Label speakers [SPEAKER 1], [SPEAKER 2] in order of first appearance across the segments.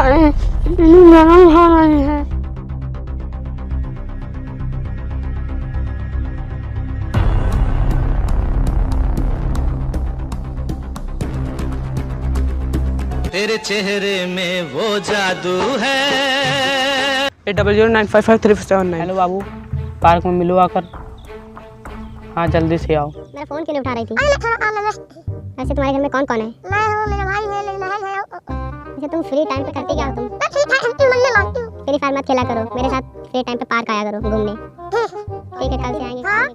[SPEAKER 1] गरम हो रही है।
[SPEAKER 2] तेरे चेहरे में वो जादू है।
[SPEAKER 3] 8009553579। हेलो बाबू, पार्क में मिलो आकर। हाँ जल्दी से आओ।
[SPEAKER 4] मेरा फोन क्यों नहीं उठा रही थी? वैसे तुम्हारे घर में कौन कौन है? मैं हूँ, मेरा भाई है, मेरी बहन है। अच्छा तुम फ्री टाइम पे करती क्या हो तुम? मैं फ्री टाइम पे मन्ने मांगती हूँ। फ्री फायर मत खेला करो, मेरे साथ फ्री टाइम पे पार्क आया करो घूमने। ठीक है कल से आएंगे। हाँ?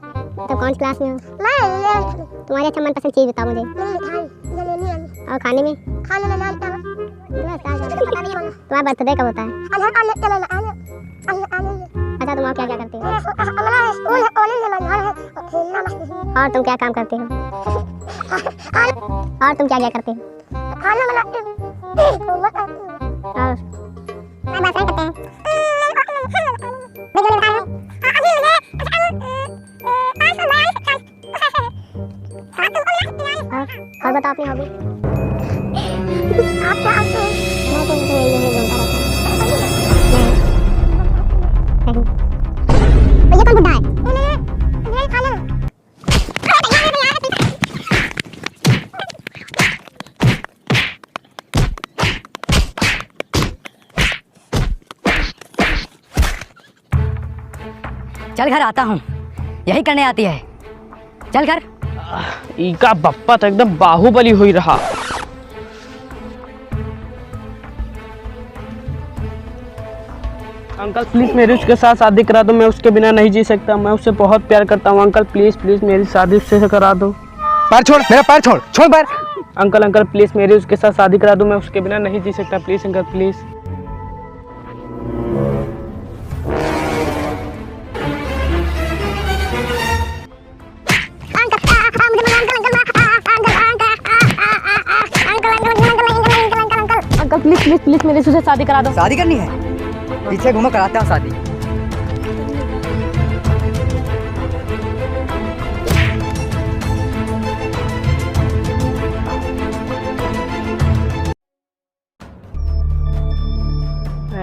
[SPEAKER 4] तो कौन सी क्लास में हो? मैं 11th में। तुम्हारी अच्छा मनपसंद चीज बताओ मुझे। मिठाई। और खाने में? खाने में नाश्ता। तुम्हारा बर्थडे कब होता है? अच्छा तुम और क्या क्या करती हो? और तुम क्या काम करती हो? और तुम क्या क्या करती हो? खाना बनाती हूँ। और मैं बात करते हैं। और बताओ अपनी हॉबी। आप क्या आते हैं? मैं तो यही घूमता रहता हूँ। ये कौन बुड्ढा है? नहीं खाना ना।
[SPEAKER 5] चल घर आता हूँ, यही करने आती है। चल घर।
[SPEAKER 3] इका बप्पा तो एकदम बाहुबली हुई रहा। अंकल प्लीज मेरी उसके साथ शादी करा दो, मैं उसके बिना नहीं जी सकता। मैं उससे बहुत प्यार करता हूँ अंकल, प्लीज प्लीज मेरी शादी उससे करा दो।
[SPEAKER 6] पैर छोड़, मेरा पैर छोड़, छोड़ पैर।
[SPEAKER 3] अंकल प्लीज मेरी उसके साथ शादी करा दो, मैं उसके बिना नहीं जी सकता। Please uncle please. Uncle please please please मेरी उससे शादी करा दो।
[SPEAKER 5] शादी करनी है? पीछे घूमो, कराते हैं शादी।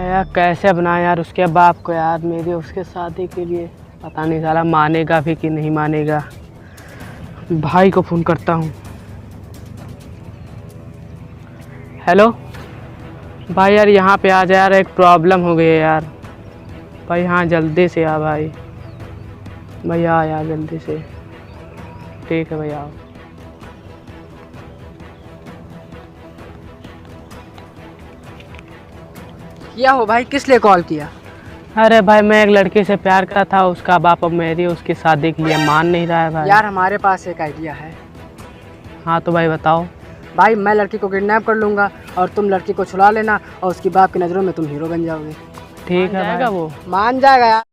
[SPEAKER 3] यार कैसे बना यार उसके बाप को यार मेरी उसके शादी के लिए। पता नहीं साला मानेगा भी कि नहीं मानेगा। भाई को फ़ोन करता हूँ। हेलो भाई, यार यहाँ पे आ जा यार, एक प्रॉब्लम हो गई है यार। भाई हाँ जल्दी से आ भाई। भैया आ यार जल्दी से। ठीक है भैया आओ।
[SPEAKER 5] क्या हो भाई, किस लिए कॉल किया?
[SPEAKER 3] अरे भाई मैं एक लड़की से प्यार करा था, उसका बाप अब मेरी उसकी शादी के लिए मान नहीं रहा है भाई।
[SPEAKER 5] यार हमारे पास एक आइडिया है।
[SPEAKER 3] हाँ तो भाई बताओ।
[SPEAKER 5] भाई मैं लड़की को किडनैप कर लूँगा और तुम लड़की को छुड़ा लेना और उसकी बाप की नज़रों में तुम हीरो बन जाओगे।
[SPEAKER 3] ठीक है भाई।
[SPEAKER 5] वो मान जाएगा यार।